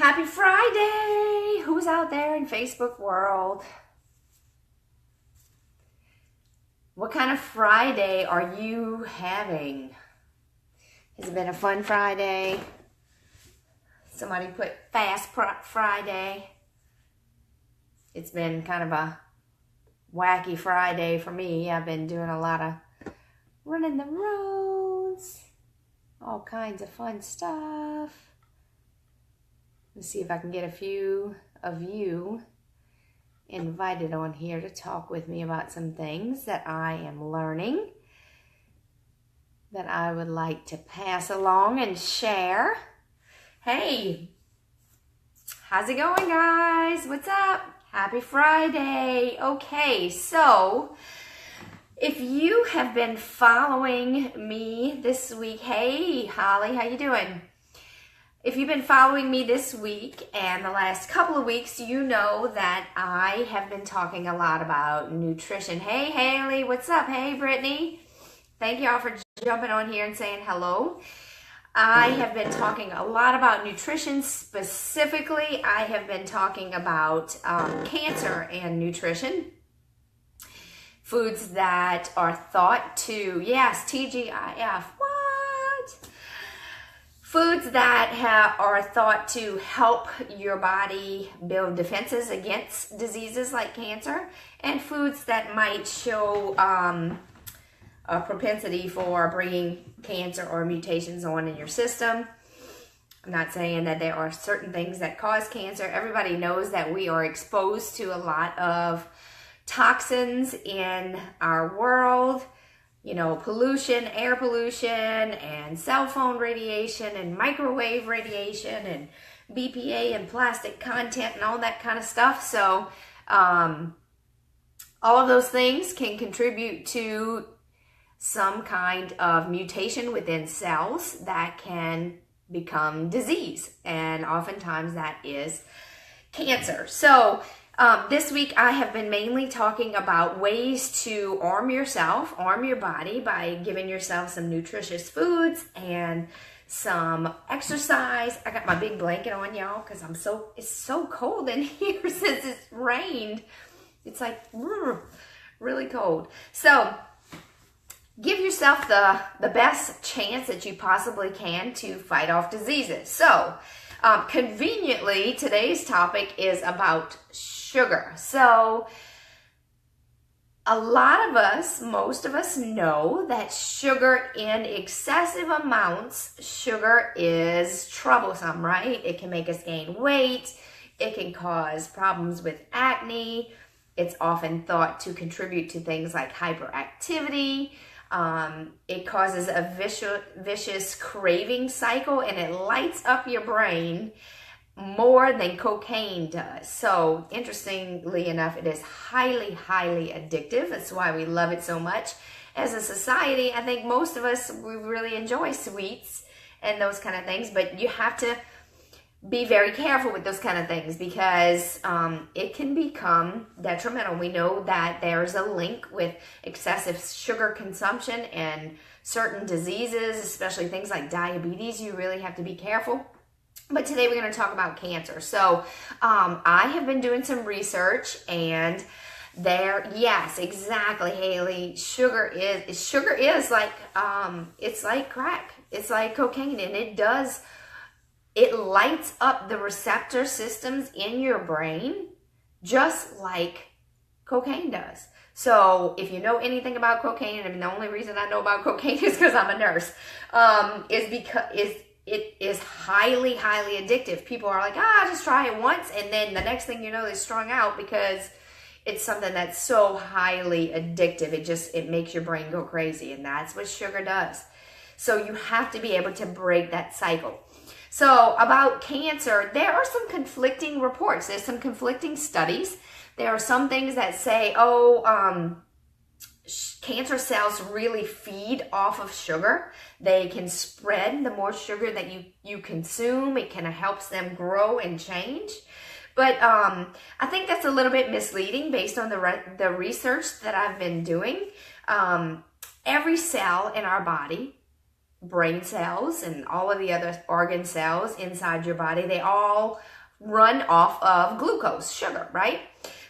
Happy Friday! Who's out there in Facebook world? What kind of Friday are you having? Has it been a fun Friday? Somebody put fast Friday. It's been kind of a wacky Friday for me. I've been doing a lot of running the roads, all kinds of fun stuff. Let's see if I can get a few of you invited on here to talk with me about some things that I am learning that I would like to pass along and share. Hey, how's it going, guys? What's up? Happy Friday. Okay, so if you have been following me this week, hey, Holly, how you doing? If you've been following me this week and the last couple of weeks, you know that I have been talking a lot about nutrition. Hey, Haley, what's up? Hey, Brittany. Thank y'all for jumping on here and saying hello. I have been talking a lot about nutrition. Specifically, I have been talking about cancer and nutrition. Foods that are thought to, yes, TGIF, what? Foods that are thought to help your body build defenses against diseases like cancer, and foods that might show a propensity for bringing cancer or mutations on in your system. I'm not saying that there are certain things that cause cancer. Everybody knows that we are exposed to a lot of toxins in our world. You know, pollution, air pollution, and cell phone radiation, and microwave radiation, and BPA, and plastic content, and all that kind of stuff. So, all of those things can contribute to some kind of mutation within cells that can become disease. And oftentimes that is cancer. So, this week I have been mainly talking about ways to arm yourself, arm your body by giving yourself some nutritious foods and some exercise. I got my big blanket on, y'all, because it's so cold in here since it's rained. It's like really cold. So give yourself the best chance that you possibly can to fight off diseases. So conveniently, today's topic is about sugar. So a lot of us, most of us know that sugar in excessive amounts, sugar is troublesome, right? It can make us gain weight. It can cause problems with acne. It's often thought to contribute to things like hyperactivity. It causes a vicious craving cycle, and it lights up your brain more than cocaine does. So interestingly enough, it is highly, highly addictive. That's why we love it so much. As a society, I think most of us, we really enjoy sweets and those kind of things, but you have to be very careful with those kind of things because it can become detrimental. We know that there's a link with excessive sugar consumption and certain diseases, especially things like diabetes. You really have to be careful. But today we're going to talk about cancer. So I have been doing some research, and yes, exactly, Haley. Sugar is like it's like crack. It's like cocaine, and it lights up the receptor systems in your brain just like cocaine does. So if you know anything about cocaine, and the only reason I know about cocaine is because I'm a nurse, it is highly, highly addictive. People are like, just try it once, and then the next thing you know, they're strung out because it's something that's so highly addictive. It makes your brain go crazy, and that's what sugar does. So you have to be able to break that cycle. So about cancer, there are some conflicting reports. There's some conflicting studies. There are some things that say, cancer cells really feed off of sugar. They can spread the more sugar that you consume. It kind of helps them grow and change. But I think that's a little bit misleading based on the research that I've been doing. Every cell in our body brain cells and all of the other organ cells inside your body, they all run off of glucose, sugar, right?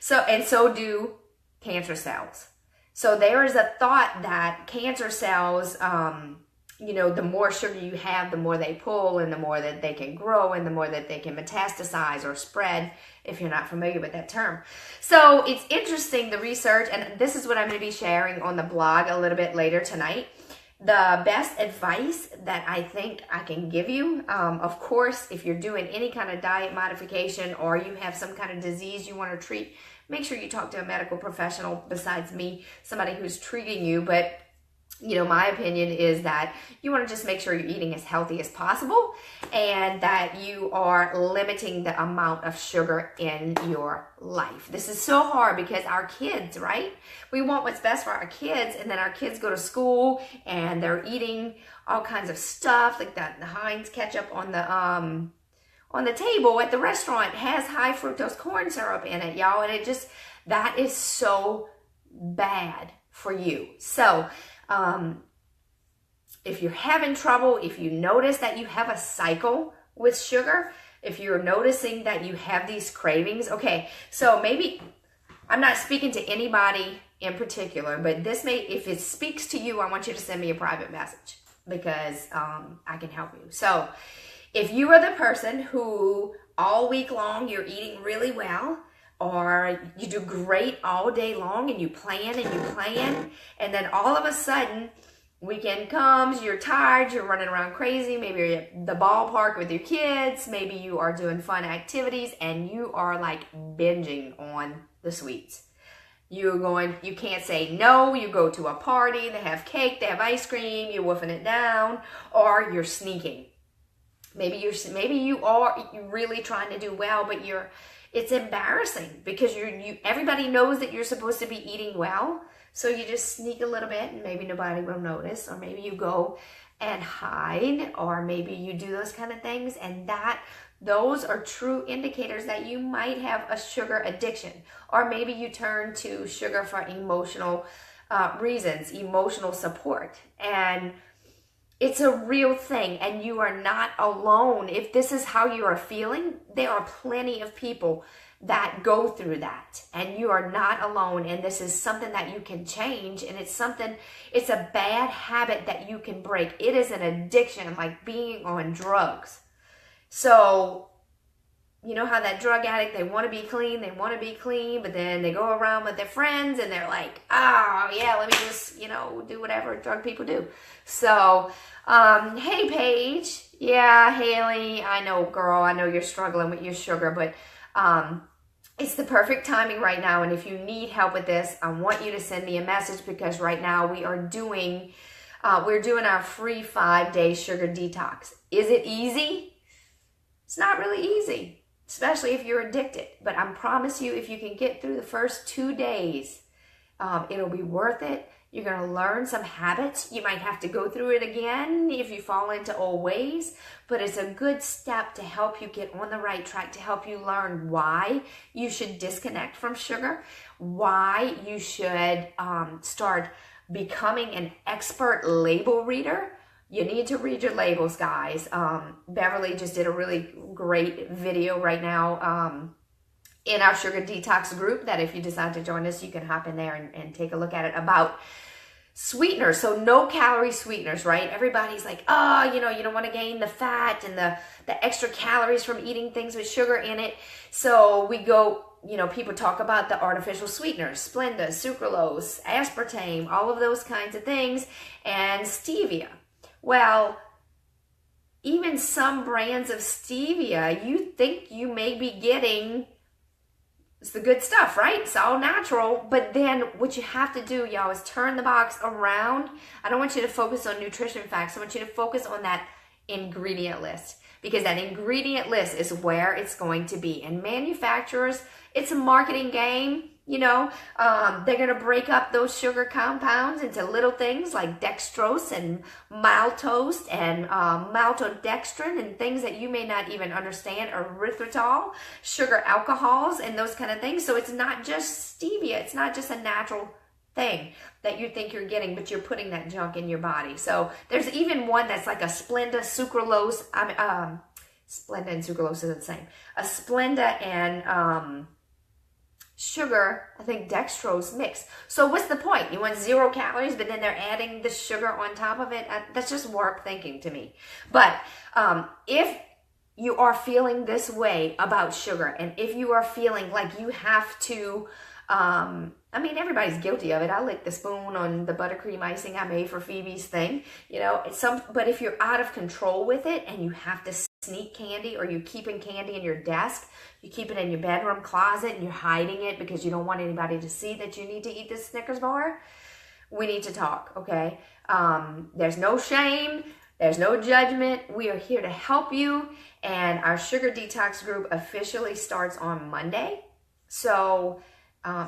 So do cancer cells. So there is a thought that cancer cells, the more sugar you have, the more they pull, and the more that they can grow, and the more that they can metastasize or spread, if you're not familiar with that term. So it's interesting, the research, and this is what I'm going to be sharing on the blog a little bit later tonight. The best advice that I think I can give you, of course, if you're doing any kind of diet modification or you have some kind of disease you want to treat, make sure you talk to a medical professional besides me, somebody who's treating you. But my opinion is that you want to just make sure you're eating as healthy as possible and that you are limiting the amount of sugar in your life. This is so hard because our kids, right? We want what's best for our kids, and then our kids go to school and they're eating all kinds of stuff like that. The Heinz ketchup on the table at the restaurant has high fructose corn syrup in it, y'all, and that is so bad for you. So, if you're having trouble, if you notice that you have a cycle with sugar, if you're noticing that you have these cravings, okay, so maybe, I'm not speaking to anybody in particular, but if it speaks to you, I want you to send me a private message because I can help you. So if you are the person who all week long you're eating really well, or you do great all day long and you plan and you plan, and then all of a sudden weekend comes, you're tired, you're running around crazy, maybe you're at the ballpark with your kids, maybe you are doing fun activities and you are like binging on the sweets. You can't say no, you go to a party, they have cake, they have ice cream, you're wolfing it down, or you're sneaking. Maybe you are really trying to do well, but it's embarrassing because everybody knows that you're supposed to be eating well. So you just sneak a little bit and maybe nobody will notice, or maybe you go and hide, or maybe you do those kind of things. And those are true indicators that you might have a sugar addiction, or maybe you turn to sugar for emotional reasons, emotional support. And it's a real thing, and you are not alone. If this is how you are feeling, there are plenty of people that go through that, and you are not alone. And this is something that you can change, and it's a bad habit that you can break. It is an addiction, like being on drugs. So, you know how that drug addict, they want to be clean, but then they go around with their friends and they're like, oh yeah, let me just, do whatever drug people do. So, hey Paige, yeah, Haley, I know girl, I know you're struggling with your sugar, but it's the perfect timing right now. And if you need help with this, I want you to send me a message, because right now we're doing our free 5-day sugar detox. Is it easy? It's not really easy, especially if you're addicted. But I promise you, if you can get through the first 2 days, it'll be worth it. You're going to learn some habits. You might have to go through it again if you fall into old ways, but it's a good step to help you get on the right track, to help you learn why you should disconnect from sugar, why you should start becoming an expert label reader. You need to read your labels, guys. Beverly just did a really great video right now in our sugar detox group, that if you decide to join us, you can hop in there and take a look at it, about sweeteners. So no calorie sweeteners, right? Everybody's like, oh, you don't want to gain the fat and the extra calories from eating things with sugar in it. So we go, people talk about the artificial sweeteners, Splenda, sucralose, aspartame, all of those kinds of things, and stevia. Well, even some brands of stevia, you think you may be getting, it's the good stuff, right? It's all natural. But then what you have to do, y'all, is turn the box around. I don't want you to focus on nutrition facts. I want you to focus on that ingredient list, because that ingredient list is where it's going to be. And manufacturers, it's a marketing game. They're going to break up those sugar compounds into little things like dextrose and maltose and maltodextrin and things that you may not even understand, erythritol, sugar alcohols, and those kind of things. So it's not just stevia. It's not just a natural thing that you think you're getting, but you're putting that junk in your body. So there's even one that's like a Splenda sucralose. Splenda and sucralose are the same. A Splenda and sugar, I think dextrose mix. So what's the point? You want 0 calories, but then they're adding the sugar on top of it? That's just warped thinking to me. But if you are feeling this way about sugar, and if you are feeling like you have to, I mean, everybody's guilty of it. I licked the spoon on the buttercream icing I made for Phoebe's thing, you know. But if you're out of control with it and you have to sneak candy, or you're keeping candy in your desk, you keep it in your bedroom closet and you're hiding it because you don't want anybody to see that you need to eat this Snickers bar, we need to talk, okay? There's no shame. There's no judgment. We are here to help you. And our sugar detox group officially starts on Monday. So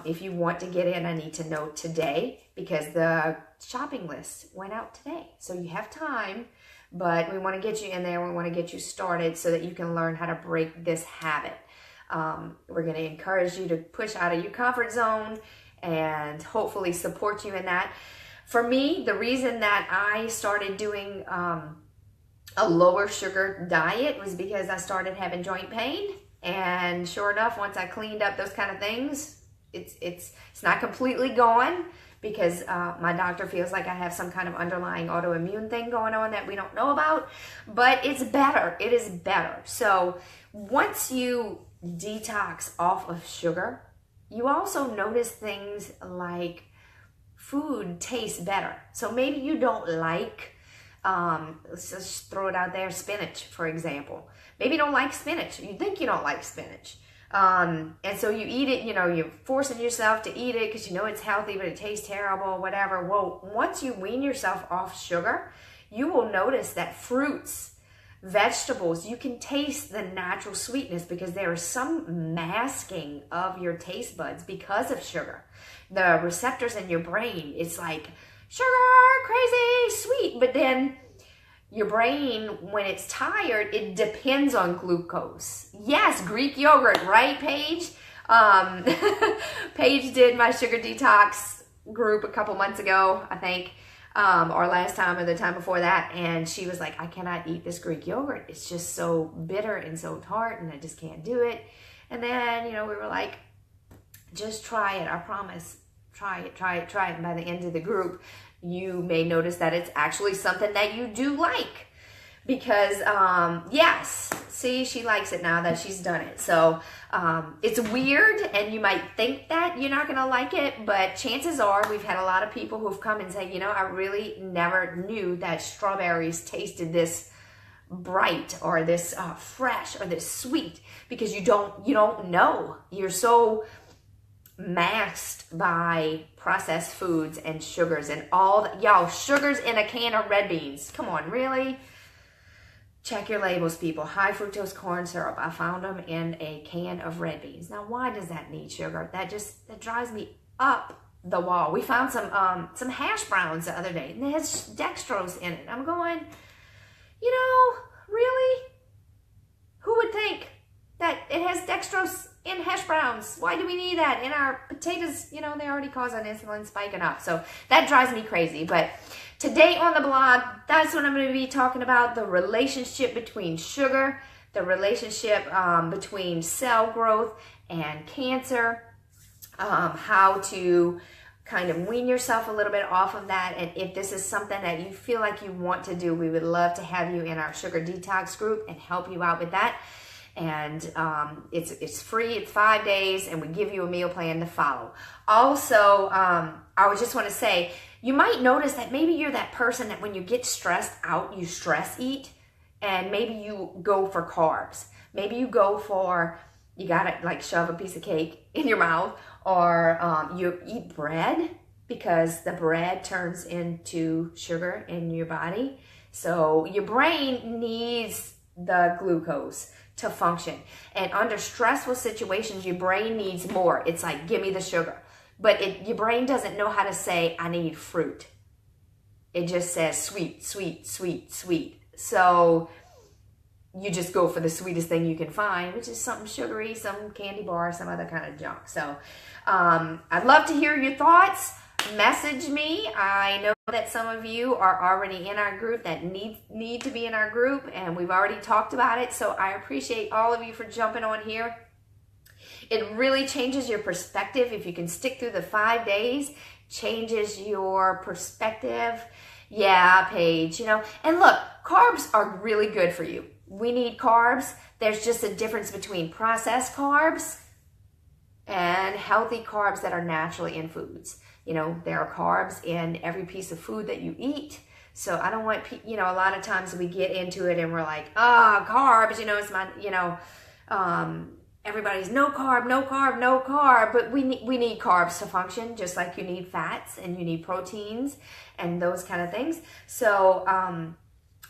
if you want to get in, I need to know today, because the shopping list went out today. So you have time, but we want to get you in there. We want to get you started so that you can learn how to break this habit. We're going to encourage you to push out of your comfort zone and hopefully support you in that. For me, the reason that I started doing a lower sugar diet was because I started having joint pain. And sure enough, once I cleaned up those kind of things, it's not completely gone, because my doctor feels like I have some kind of underlying autoimmune thing going on that we don't know about, but it's better. It is better. So once you detox off of sugar, you also notice things like food tastes better. So maybe you don't like, let's just throw it out there, spinach, for example. Maybe you don't like spinach. You think you don't like spinach. And so you eat it, you know, you're forcing yourself to eat it because you know it's healthy, but it tastes terrible, whatever. Well, once you wean yourself off sugar, you will notice that fruits, vegetables, you can taste the natural sweetness because there is some masking of your taste buds because of sugar. The receptors in your brain, it's like, sugar, crazy, sweet, but then your brain, when it's tired, it depends on glucose. Yes, Greek yogurt, right, Paige? Paige did my sugar detox group a couple months ago, I think, or last time or the time before that, and she was like, I cannot eat this Greek yogurt. It's just so bitter and so tart, and I just can't do it. And then, you know, we were like, just try it, I promise. Try it. And by the end of the group, you may notice that it's actually something that you do like, because yes, see, she likes it now that she's done it. So it's weird, and you might think that you're not gonna like it, but chances are we've had a lot of people who've come and say, you know, I really never knew that strawberries tasted this bright or this fresh or this sweet, because you don't know. You're so masked by processed foods and sugars and all that. Y'all, sugars in a can of red beans. Come on, really? Check your labels, people. High fructose corn syrup. I found them in a can of red beans. Now, why does that need sugar? That drives me up the wall. We found some hash browns the other day, and it has dextrose in it. I'm going, you know, really? Who would think that it has dextrose in hash browns? Why do we need that in our potatoes? You know, they already cause an insulin spiking up. So that drives me crazy. But today on the blog, that's what I'm going to be talking about: the relationship between sugar, the relationship between cell growth and cancer, how to kind of wean yourself a little bit off of that. And if this is something that you feel like you want to do, we would love to have you in our sugar detox group and help you out with that. And it's free. It's 5 days, and we give you a meal plan to follow. Also, I would just want to say, you might notice that maybe you're that person that when you get stressed out, you stress eat, and maybe you go for carbs. Maybe you go for, you gotta like shove a piece of cake in your mouth, or you eat bread because the bread turns into sugar in your body. So your brain needs the glucose to function. And under stressful situations, your brain needs more. It's like, give me the sugar. But your brain doesn't know how to say, I need fruit. It just says sweet, sweet, sweet, sweet. So you just go for the sweetest thing you can find, which is something sugary, some candy bar, some other kind of junk. So I'd love to hear your thoughts. message me. I know that some of you are already in our group that need to be in our group, and we've already talked about it. So I appreciate all of you for jumping on here. It really changes your perspective. If you can stick through the 5 days, changes your perspective. Yeah, Paige, you know. And look, carbs are really good for you. We need carbs. There's just a difference between processed carbs and healthy carbs that are naturally in foods. You know, there are carbs in every piece of food that you eat. So I don't want, you know, a lot of times we get into it and we're like, carbs, you know, it's my, you know, everybody's no carb, no carb, no carb, but we need carbs to function, just like you need fats and you need proteins and those kind of things. So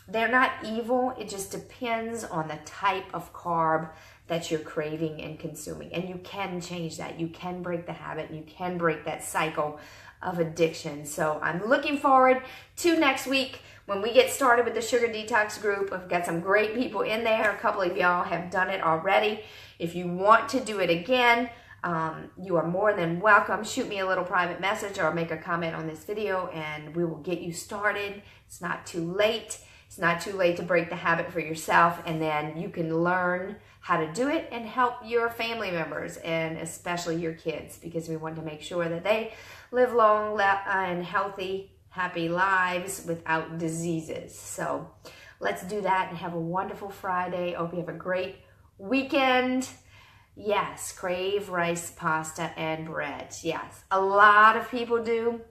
they're not evil. It just depends on the type of carb that you're craving and consuming. And you can change that. You can break the habit. You can break that cycle of addiction. So I'm looking forward to next week when we get started with the Sugar Detox group. I've got some great people in there. A couple of y'all have done it already. If you want to do it again, you are more than welcome. Shoot me a little private message or make a comment on this video and we will get you started. It's not too late. It's not too late to break the habit for yourself, and then you can learn how to do it and help your family members and especially your kids, because we want to make sure that they live long and healthy, happy lives without diseases. So let's do that and have a wonderful Friday. Hope you have a great weekend. Yes, crave rice, pasta, and bread. Yes, a lot of people do.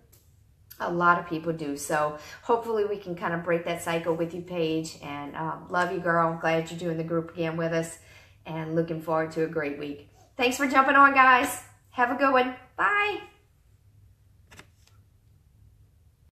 A lot of people do. So hopefully we can kind of break that cycle with you, Paige. And love you, girl. Glad you're doing the group again with us. And looking forward to a great week. Thanks for jumping on, guys. Have a good one. Bye.